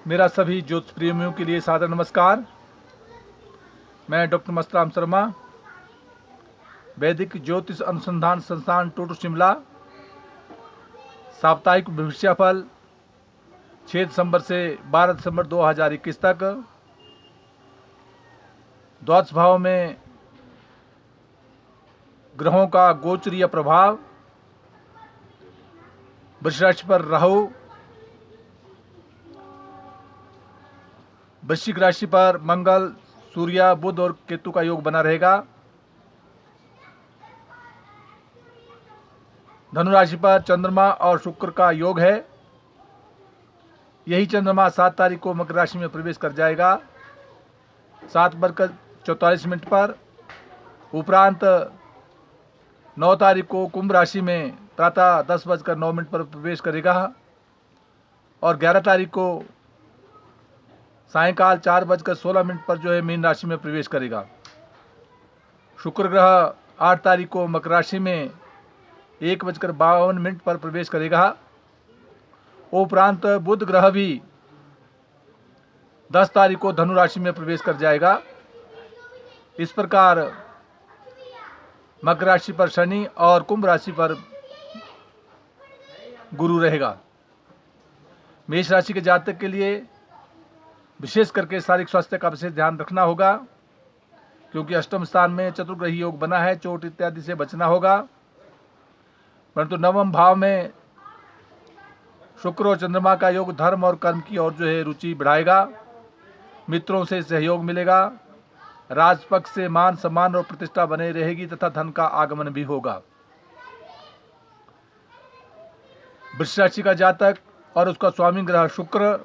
मेरा सभी ज्योतिष प्रेमियों के लिए सादर नमस्कार। मैं डॉक्टर मस्तराम शर्मा, वैदिक ज्योतिष अनुसंधान संस्थान टोटो शिमला। साप्ताहिक भविष्यफल 6 दिसंबर से 12 दिसंबर 2021 तक। द्वादश भाव में ग्रहों का गोचरीय प्रभाव। वृष राशि पर राहु, वृश्चिक राशि पर मंगल, सूर्य, बुध और केतु का योग बना रहेगा। धनु राशि पर चंद्रमा और शुक्र का योग है। यही चंद्रमा 7 तारीख को मकर राशि में प्रवेश कर जाएगा 7:44 पर। उपरांत 9 तारीख को कुंभ राशि में प्रातः 10:09 पर प्रवेश करेगा और 11 तारीख को सायंकाल 4:16 पर जो है मीन राशि में प्रवेश करेगा। शुक्र ग्रह 8 तारीख को मकर राशि में 1:52 पर प्रवेश करेगा। उपरांत बुध ग्रह भी 10 तारीख को धनु राशि में प्रवेश कर जाएगा। इस प्रकार मकर राशि पर शनि और कुंभ राशि पर गुरु रहेगा। मेष राशि के जातक के लिए विशेष करके शारीरिक स्वास्थ्य का विशेष ध्यान रखना होगा, क्योंकि अष्टम स्थान में चतुर्ग्रही योग बना है। चोट इत्यादि से बचना होगा। परंतु नवम भाव में शुक्र और चंद्रमा का योग धर्म और कर्म की ओर जो है रुचि बढ़ाएगा। मित्रों से सहयोग मिलेगा। राजपक्ष से मान सम्मान और प्रतिष्ठा बने रहेगी तथा धन का आगमन भी होगा। वृष राशि का जातक और उसका स्वामी ग्रह शुक्र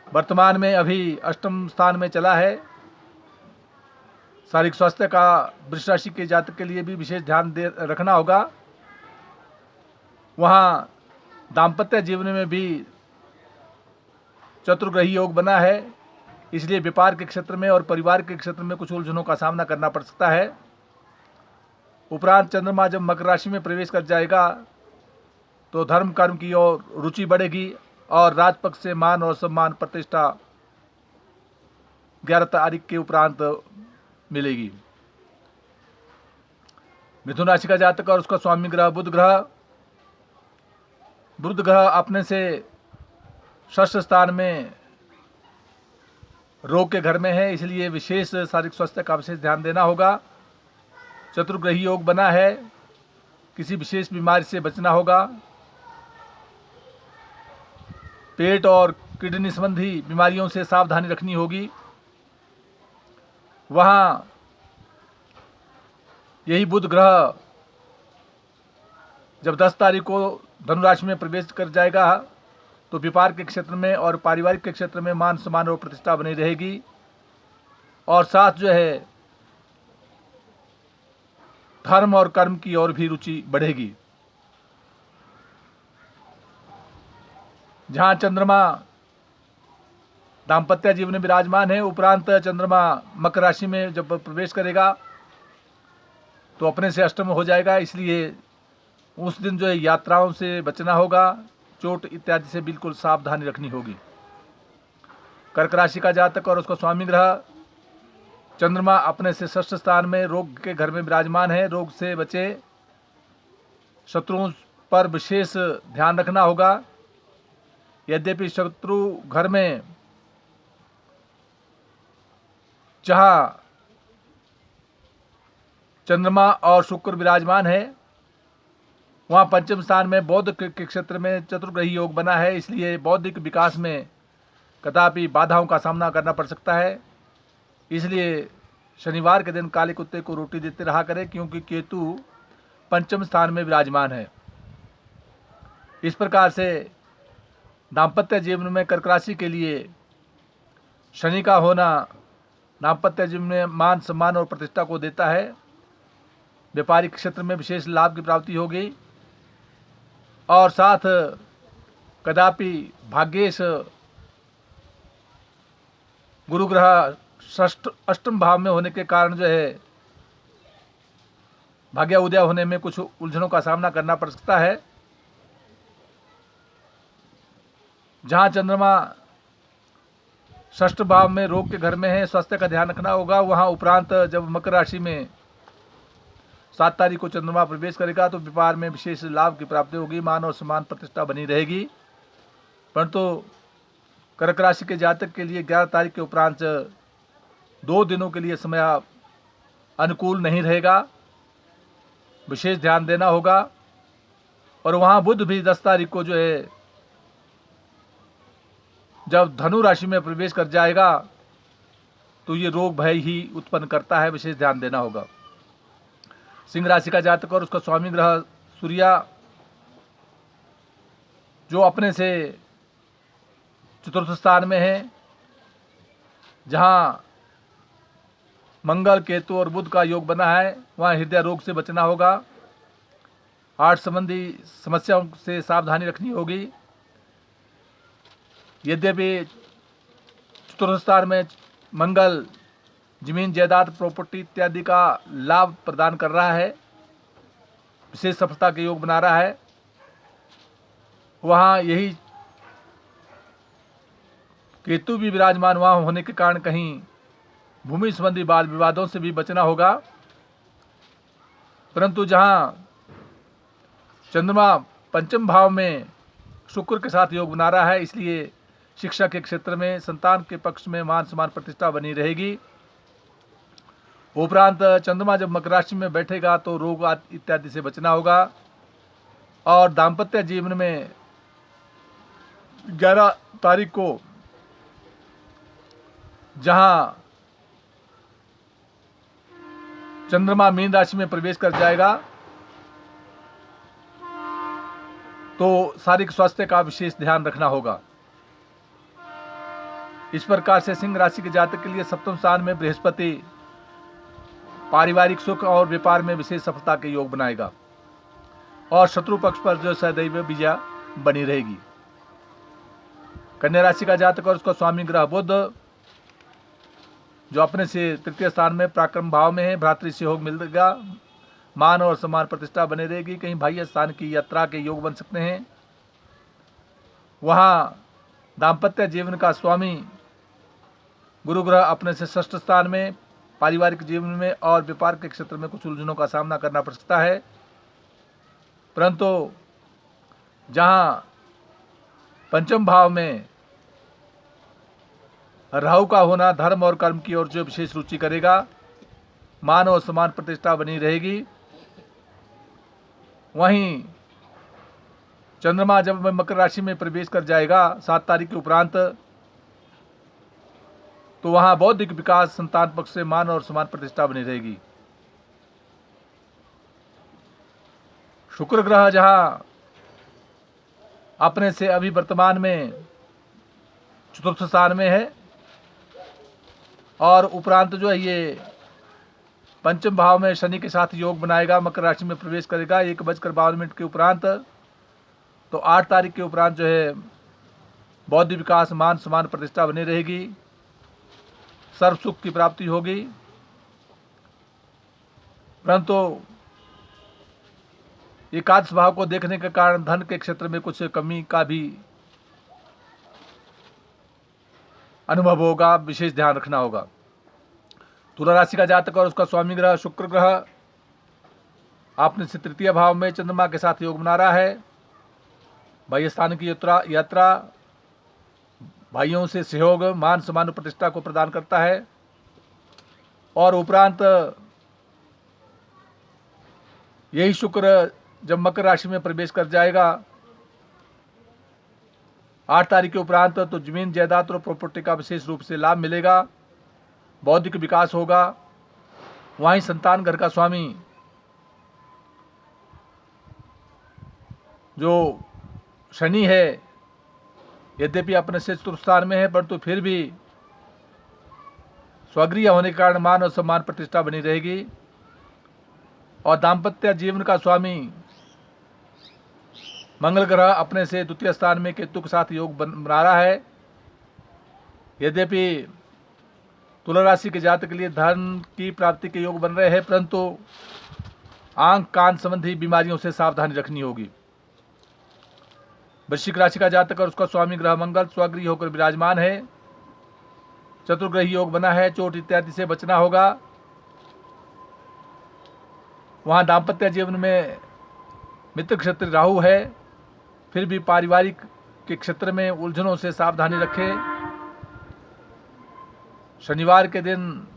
वर्तमान में अभी अष्टम स्थान में चला है। शारीरिक स्वास्थ्य का वृष राशि के जातक के लिए भी विशेष ध्यान रखना होगा। वहाँ दाम्पत्य जीवन में भी चतुर्ग्रही योग बना है, इसलिए व्यापार के क्षेत्र में और परिवार के क्षेत्र में कुछ उलझनों का सामना करना पड़ सकता है। उपरांत चंद्रमा जब मकर राशि में प्रवेश कर जाएगा तो धर्म कर्म की ओर रुचि बढ़ेगी और राजपक्ष से मान और सम्मान प्रतिष्ठा 11 तारीख के उपरांत मिलेगी। मिथुन राशि का जातक और उसका स्वामी ग्रह बुध ग्रह अपने से षष्ठ स्थान में रोग के घर में है, इसलिए विशेष शारीरिक स्वास्थ्य का विशेष ध्यान देना होगा। चतुर्ग्रही योग बना है, किसी विशेष बीमारी से बचना होगा। पेट और किडनी संबंधी बीमारियों से सावधानी रखनी होगी। वहाँ यही बुध ग्रह जब 10 तारीख को धनु राशि में प्रवेश कर जाएगा तो व्यापार के क्षेत्र में और पारिवारिक के क्षेत्र में मान सम्मान और प्रतिष्ठा बनी रहेगी और साथ जो है धर्म और कर्म की ओर भी रुचि बढ़ेगी। जहाँ चंद्रमा दाम्पत्य जीवन में विराजमान है, उपरांत चंद्रमा मकर राशि में जब प्रवेश करेगा तो अपने से अष्टम हो जाएगा, इसलिए उस दिन जो है यात्राओं से बचना होगा। चोट इत्यादि से बिल्कुल सावधानी रखनी होगी। कर्क राशि का जातक और उसका स्वामी ग्रह चंद्रमा अपने से षष्ठ स्थान में रोग के घर में विराजमान है। रोग से बचे, शत्रुओं पर विशेष ध्यान रखना होगा। यद्यपि शत्रु घर में जहाँ चंद्रमा और शुक्र विराजमान है, वहाँ पंचम स्थान में बौद्ध के क्षेत्र में चतुर्ग्रही योग बना है, इसलिए बौद्धिक विकास में कदापि बाधाओं का सामना करना पड़ सकता है। इसलिए शनिवार के दिन काले कुत्ते को रोटी देते रहा करें, क्योंकि केतु पंचम स्थान में विराजमान है। इस प्रकार से दाम्पत्य जीवन में कर्क राशि के लिए शनि का होना दाम्पत्य जीवन में मान सम्मान और प्रतिष्ठा को देता है। व्यापारिक क्षेत्र में विशेष लाभ की प्राप्ति होगी और साथ कदापि भाग्येश गुरु ग्रह अष्टम भाव में होने के कारण जो है भाग्य उदय होने में कुछ उलझनों का सामना करना पड़ सकता है। जहाँ चंद्रमा षष्ठ भाव में रोग के घर में है, स्वास्थ्य का ध्यान रखना होगा। वहाँ उपरांत जब मकर राशि में 7 तारीख को चंद्रमा प्रवेश करेगा तो व्यापार में विशेष लाभ की प्राप्ति होगी, मान और सम्मान प्रतिष्ठा बनी रहेगी। परंतु कर्क राशि के जातक के लिए 11 तारीख के उपरांत 2 दिनों के लिए समय अनुकूल नहीं रहेगा, विशेष ध्यान देना होगा। और वहाँ बुध भी 10 तारीख को जो है जब धनु राशि में प्रवेश कर जाएगा तो ये रोग भय ही उत्पन्न करता है, विशेष ध्यान देना होगा। सिंह राशि का जातक और उसका स्वामी ग्रह सूर्य जो अपने से चतुर्थ स्थान में है, जहाँ मंगल, केतु और बुध का योग बना है, वहाँ हृदय रोग से बचना होगा। हार्ट संबंधी समस्याओं से सावधानी रखनी होगी। यद्यपि चतुर्थ स्थान में मंगल जमीन, जायदाद, प्रॉपर्टी इत्यादि का लाभ प्रदान कर रहा है, विशेष सफलता के योग बना रहा है, वहाँ यही केतु भी विराजमान वहाँ होने के कारण कहीं भूमि संबंधी वाद विवादों से भी बचना होगा। परंतु जहाँ चंद्रमा पंचम भाव में शुक्र के साथ योग बना रहा है, इसलिए शिक्षा के क्षेत्र में, संतान के पक्ष में मान सम्मान प्रतिष्ठा बनी रहेगी। उपरांत चंद्रमा जब मकर राशि में बैठेगा तो रोग इत्यादि से बचना होगा। और दाम्पत्य जीवन में 11 तारीख को जहां चंद्रमा मीन राशि में प्रवेश कर जाएगा तो शारीरिक स्वास्थ्य का विशेष ध्यान रखना होगा। इस प्रकार से सिंह राशि के जातक के लिए सप्तम स्थान में बृहस्पति पारिवारिक सुख और व्यापार में विशेष सफलता के योग बनाएगा और शत्रु पक्ष पर जो सदैव विजय बनी रहेगी। कन्या राशि का जातक और उसका स्वामी ग्रह बुध जो अपने से तृतीय स्थान में पराक्रम भाव में है, भ्रातृ सहयोग मिलेगा, मान और सम्मान प्रतिष्ठा बने रहेगी। कहीं बाह्य स्थान की यात्रा के योग बन सकते हैं। वहाँ दाम्पत्य जीवन का स्वामी गुरु ग्रह अपने से षष्ठ स्थान में पारिवारिक जीवन में और व्यापार के क्षेत्र में कुछ उलझनों का सामना करना पड़ सकता है। परंतु जहाँ पंचम भाव में राहु का होना धर्म और कर्म की ओर जो विशेष रुचि करेगा, मान और सम्मान प्रतिष्ठा बनी रहेगी। वहीं चंद्रमा जब मकर राशि में प्रवेश कर जाएगा 7 तारीख के उपरांत तो वहां बौद्धिक विकास, संतान पक्ष से मान और सम्मान प्रतिष्ठा बनी रहेगी। शुक्र ग्रह जहां अपने से अभी वर्तमान में चतुर्थ स्थान में है और उपरांत जो है ये पंचम भाव में शनि के साथ योग बनाएगा, मकर राशि में प्रवेश करेगा 1:52 के उपरांत। तो 8 तारीख के उपरांत जो है बौद्धिक विकास, मान सम्मान प्रतिष्ठा बनी रहेगी, सर्व सुख की प्राप्ति होगी। परंतु एकादश भाव को देखने के कारण धन के क्षेत्र में कुछ कमी का भी अनुभव होगा, विशेष ध्यान रखना होगा। तुला राशि का जातक और उसका स्वामी ग्रह शुक्र ग्रह आपने से तृतीय भाव में चंद्रमा के साथ योग बना रहा है। बाह्य स्थान की यात्रा भाइयों से सहयोग, मान सम्मान प्रतिष्ठा को प्रदान करता है। और उपरांत यही शुक्र जब मकर राशि में प्रवेश कर जाएगा 8 तारीख के उपरांत तो जमीन, जायदाद और प्रॉपर्टी का विशेष रूप से लाभ मिलेगा, बौद्धिक विकास होगा। वहीं संतान घर का स्वामी जो शनि है, यद्यपि अपने से चतुर्थ स्थान में है परंतु फिर भी स्वगृह होने के कारण मान और सम्मान प्रतिष्ठा बनी रहेगी। और दाम्पत्य जीवन का स्वामी मंगल ग्रह अपने से द्वितीय स्थान में केतु के साथ योग बना रहा है। यद्यपि तुला राशि के जातक के लिए धन की प्राप्ति के योग बन रहे हैं परंतु आंख कान संबंधी बीमारियों से सावधानी रखनी होगी। वृश्चिक राशि का जातक और उसका स्वामी ग्रह मंगल स्वगृही होकर विराजमान है। चतुर्ग्रही योग बना है, चोट इत्यादि से बचना होगा। वहाँ दाम्पत्य जीवन में मित्र क्षेत्र राहु है, फिर भी पारिवारिक के क्षेत्र में उलझनों से सावधानी रखें। शनिवार के दिन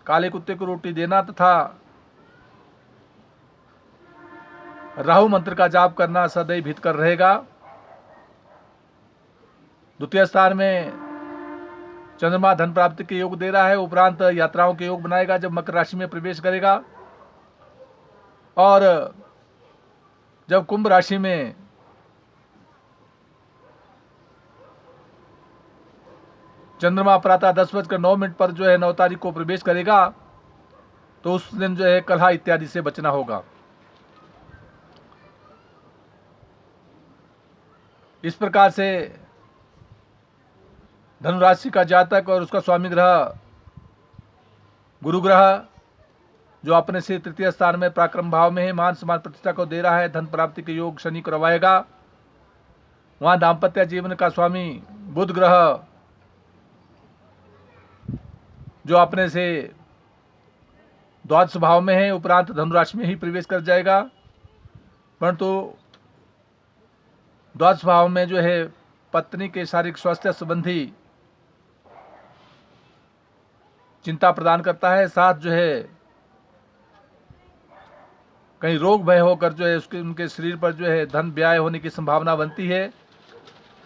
काले कुत्ते को रोटी देना तथा राहु मंत्र का जाप करना सदैव हितकर रहेगा। द्वितीय स्थान में चंद्रमा धन प्राप्ति के योग दे रहा है, उपरांत यात्राओं के योग बनाएगा जब मकर राशि में प्रवेश करेगा। और जब कुंभ राशि में चंद्रमा प्रातः 10:09 पर जो है 9 तारीख को प्रवेश करेगा, तो उस दिन जो है कलह इत्यादि से बचना होगा। इस प्रकार से धनु राशि का जातक और उसका स्वामी ग्रह गुरु ग्रह जो अपने से तृतीय स्थान में पराक्रम भाव में है, मान सम्मान प्रतिष्ठा को दे रहा है। धन प्राप्ति के योग शनि करवाएगा। वहां दाम्पत्य जीवन का स्वामी बुध ग्रह जो अपने से द्वादश भाव में है, उपरांत धनुराशि में ही प्रवेश कर जाएगा। परंतु द्वादश भाव में जो है पत्नी के शारीरिक स्वास्थ्य संबंधी चिंता प्रदान करता है। साथ जो है कहीं रोग भय होकर जो है उनके शरीर पर जो है धन व्यय होने की संभावना बनती है,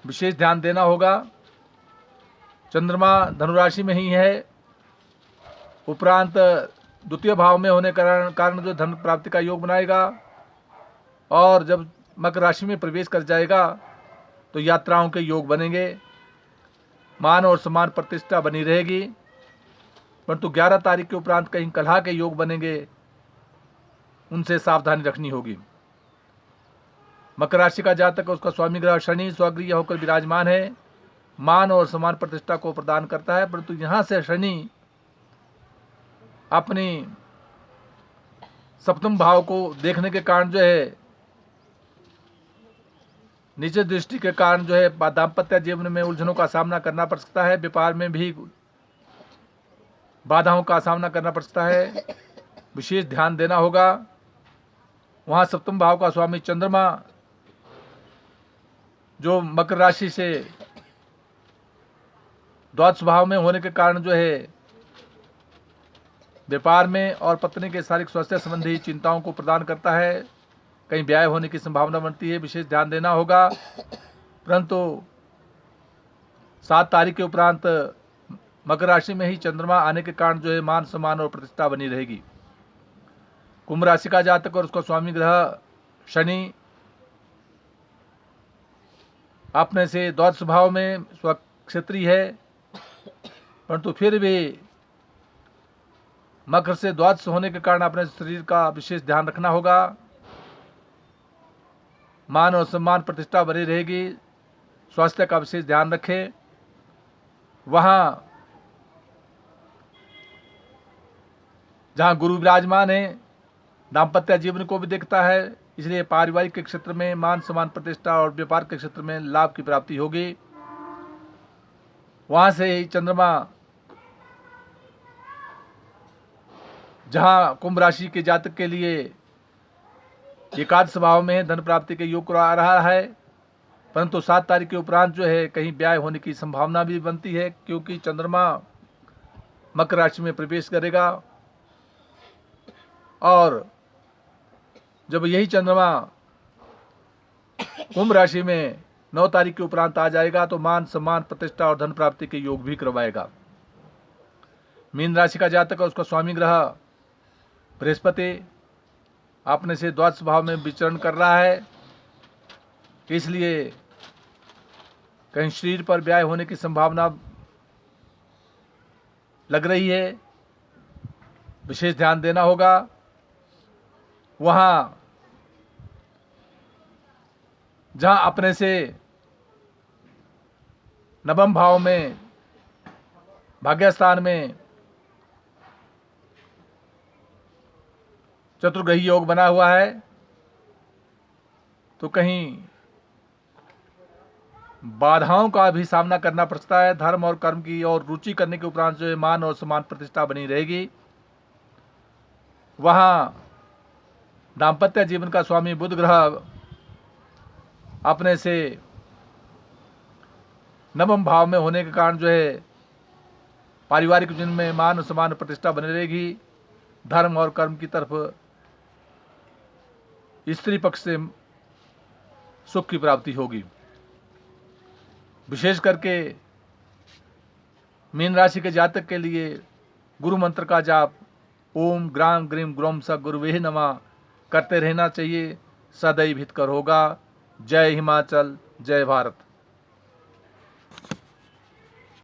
विशेष ध्यान देना होगा। चंद्रमा धनुराशि में ही है, उपरांत द्वितीय भाव में होने कारण जो धन प्राप्ति का योग बनाएगा। और जब मकर राशि में प्रवेश कर जाएगा तो यात्राओं के योग बनेंगे, मान और सम्मान प्रतिष्ठा बनी रहेगी। परंतु 11 तारीख के उपरांत कहीं कलह के योग बनेंगे, उनसे सावधानी रखनी होगी। मकर राशि का जातक उसका स्वामी ग्रह शनि स्वगृह होकर विराजमान है, मान और सम्मान प्रतिष्ठा को प्रदान करता है। परंतु यहां से शनि अपनी सप्तम भाव को देखने के कारण जो है नीचे दृष्टि के कारण जो है दाम्पत्य जीवन में उलझनों का सामना करना पड़ सकता है, व्यापार में भी बाधाओं का सामना करना पड़ सकता है, विशेष ध्यान देना होगा। वहां सप्तम भाव का स्वामी चंद्रमा जो मकर राशि से द्वादश भाव में होने के कारण जो है व्यापार में और पत्नी के शारीरिक स्वास्थ्य संबंधी चिंताओं को प्रदान करता है, कहीं व्यय होने की संभावना बनती है, विशेष ध्यान देना होगा। परंतु 7 तारीख के उपरांत मकर राशि में ही चंद्रमा आने के कारण जो है मान सम्मान और प्रतिष्ठा बनी रहेगी। कुंभ राशि का जातक और उसका स्वामी ग्रह शनि अपने से द्वादश भाव में स्वक्षेत्रीय है, परंतु फिर भी मकर से द्वादश होने के कारण अपने शरीर का विशेष ध्यान रखना होगा। मान और सम्मान प्रतिष्ठा बनी रहेगी, स्वास्थ्य का विशेष ध्यान रखें। वहां जहां गुरु विराजमान है, दाम्पत्य जीवन को भी देखता है, इसलिए पारिवारिक के क्षेत्र में मान सम्मान प्रतिष्ठा और व्यापार के क्षेत्र में लाभ की प्राप्ति होगी। वहां से ही चंद्रमा जहां कुंभ राशि के जातक के लिए एकादश भाव में धन प्राप्ति के योग आ रहा है, परंतु 7 तारीख के उपरांत जो है कहीं व्यय होने की संभावना भी बनती है, क्योंकि चंद्रमा मकर राशि में प्रवेश करेगा। और जब यही चंद्रमा कुंभ राशि में 9 तारीख के उपरांत आ जाएगा तो मान सम्मान प्रतिष्ठा और धन प्राप्ति के योग भी करवाएगा। मीन राशि का जातक और उसका स्वामी ग्रह बृहस्पति अपने से द्वादश भाव में विचरण कर रहा है, इसलिए कहीं शरीर पर व्यय होने की संभावना लग रही है, विशेष ध्यान देना होगा। वहां जहां अपने से नवम भाव में भाग्यस्थान में चतुर्ग्रही योग बना हुआ है, तो कहीं बाधाओं का भी सामना करना पड़ता है। धर्म और कर्म की और रुचि करने के उपरांत जो है मान और सम्मान प्रतिष्ठा बनी रहेगी। वहाँ दाम्पत्य जीवन का स्वामी बुध ग्रह अपने से नवम भाव में होने के कारण जो है पारिवारिक जीवन में मान और सम्मान प्रतिष्ठा बनी रहेगी। धर्म और कर्म की तरफ स्त्री पक्ष से सुख की प्राप्ति होगी। विशेष करके मीन राशि के जातक के लिए गुरु मंत्र का जाप ओम ग्राम ग्रीम ग्रोम स गुरुवे नमः करते रहना चाहिए। सदैव हितकर होगा। जय हिमाचल, जय भारत।